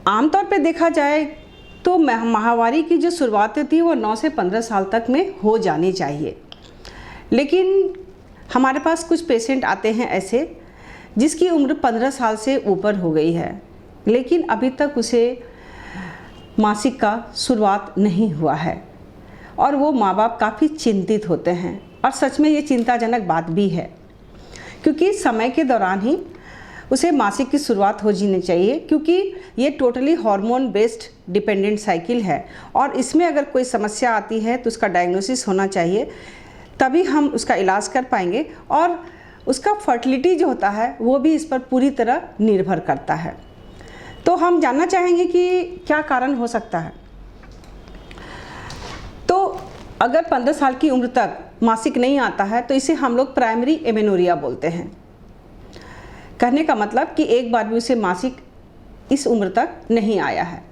आमतौर पे देखा जाए तो माहवारी की जो शुरुआत होती है वो 9 से 15 साल तक में हो जानी चाहिए। लेकिन हमारे पास कुछ पेशेंट आते हैं ऐसे जिसकी उम्र 15 साल से ऊपर हो गई है, लेकिन अभी तक उसे मासिक का शुरुआत नहीं हुआ है और वो माँ बाप काफ़ी चिंतित होते हैं। और सच में ये चिंताजनक बात भी है, क्योंकि समय के दौरान ही उसे मासिक की शुरुआत हो जानी चाहिए, क्योंकि ये totally hormone based dependent cycle है और इसमें अगर कोई समस्या आती है तो उसका डायग्नोसिस होना चाहिए, तभी हम उसका इलाज कर पाएंगे। और उसका फर्टिलिटी जो होता है वो भी इस पर पूरी तरह निर्भर करता है। तो हम जानना चाहेंगे कि क्या कारण हो सकता है। तो अगर 15 साल की उम्र तक मासिक नहीं आता है तो इसे हम लोग प्राइमरी एमेनोरिया बोलते हैं। कहने का मतलब कि एक बार भी उसे मासिक इस उम्र तक नहीं आया है।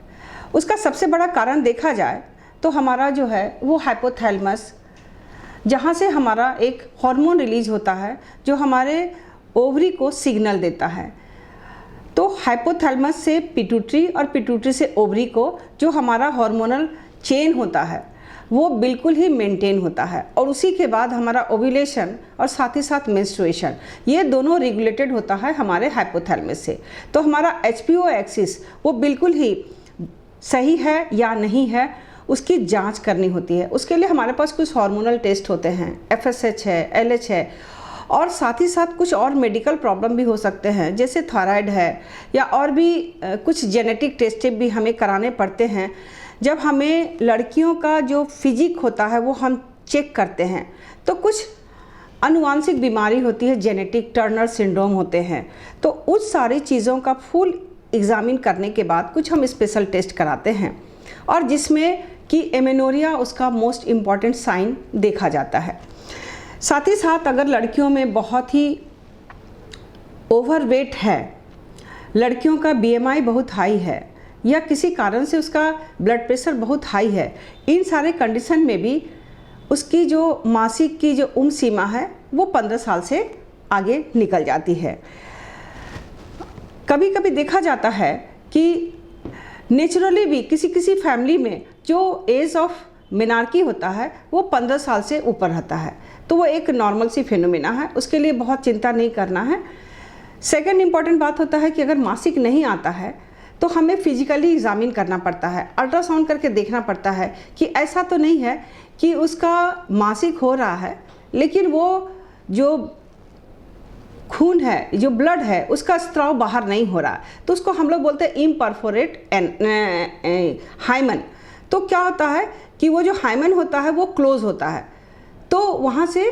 उसका सबसे बड़ा कारण देखा जाए तो हमारा जो है वो हाइपोथैलेमस, जहाँ से हमारा एक हार्मोन रिलीज होता है जो हमारे ओवरी को सिग्नल देता है। तो हाइपोथैलेमस से पिट्यूटरी और पिट्यूटरी से ओवरी को जो हमारा हार्मोनल चेन होता है वो बिल्कुल ही मेंटेन होता है और उसी के बाद हमारा ओव्यूलेशन और साथ ही साथ मेंस्ट्रुएशन, ये दोनों रेगुलेटेड होता है हमारे हाइपोथैलेमस से। तो हमारा एचपीओ एक्सिस वो बिल्कुल ही सही है या नहीं है उसकी जांच करनी होती है। उसके लिए हमारे पास कुछ हार्मोनल टेस्ट होते हैं, एफएसएच है, एलएच है और साथ ही साथ कुछ और मेडिकल प्रॉब्लम भी हो सकते हैं, जैसे थायराइड है या और भी कुछ जेनेटिक टेस्ट भी हमें कराने पड़ते हैं। जब हमें लड़कियों का जो फिजिक होता है वो हम चेक करते हैं तो कुछ आनुवांशिक बीमारी होती है, जेनेटिक टर्नर सिंड्रोम होते हैं। तो उस सारी चीज़ों का फुल एग्जामिन करने के बाद कुछ हम स्पेशल टेस्ट कराते हैं और जिसमें कि एमेनोरिया उसका मोस्ट इम्पॉर्टेंट साइन देखा जाता है। साथ ही साथ अगर लड़कियों में बहुत ही ओवरवेट है, लड़कियों का बीएमआई बहुत हाई है या किसी कारण से उसका ब्लड प्रेशर बहुत हाई है, इन सारे कंडीशन में भी उसकी जो मासिक की जो उम्र सीमा है वो 15 साल से आगे निकल जाती है। कभी कभी देखा जाता है कि नेचुरली भी किसी किसी फैमिली में जो एज ऑफ मेनार्की होता है वो 15 साल से ऊपर रहता है, तो वो एक नॉर्मल सी फिनोमिना है, उसके लिए बहुत चिंता नहीं करना है। सेकंड इम्पॉर्टेंट बात होता है कि अगर मासिक नहीं आता है तो हमें फिजिकली एग्जामिन करना पड़ता है, अल्ट्रासाउंड करके देखना पड़ता है कि ऐसा तो नहीं है कि उसका मासिक हो रहा है लेकिन वो जो खून है, जो ब्लड है, उसका स्त्राव बाहर नहीं हो रहा, तो उसको हम लोग बोलते हैं इम्परफोरेट हाइमन। तो क्या होता है कि वो जो हाइमन होता है वो क्लोज होता है, तो वहाँ से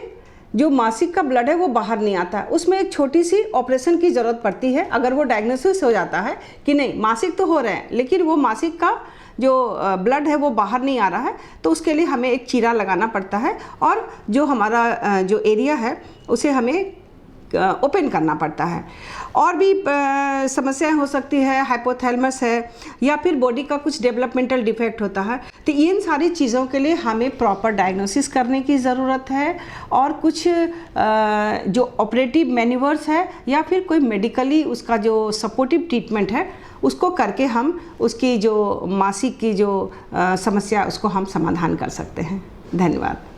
जो मासिक का ब्लड है वो बाहर नहीं आता है। उसमें एक छोटी सी ऑपरेशन की ज़रूरत पड़ती है। अगर वो डायग्नोसिस हो जाता है कि नहीं मासिक तो हो रहे हैं लेकिन वो मासिक का जो ब्लड है वो बाहर नहीं आ रहा है, तो उसके लिए हमें एक चीरा लगाना पड़ता है और जो हमारा जो एरिया है उसे हमें ओपन करना पड़ता है। और भी समस्याएं हो सकती है, हाइपोथैलेमस है या फिर बॉडी का कुछ डेवलपमेंटल डिफेक्ट होता है, तो इन सारी चीज़ों के लिए हमें प्रॉपर डायग्नोसिस करने की ज़रूरत है और कुछ जो ऑपरेटिव मैन्यूवर्स है या फिर कोई मेडिकली उसका जो सपोर्टिव ट्रीटमेंट है उसको करके हम उसकी जो मासिक की जो समस्या उसको हम समाधान कर सकते हैं। धन्यवाद।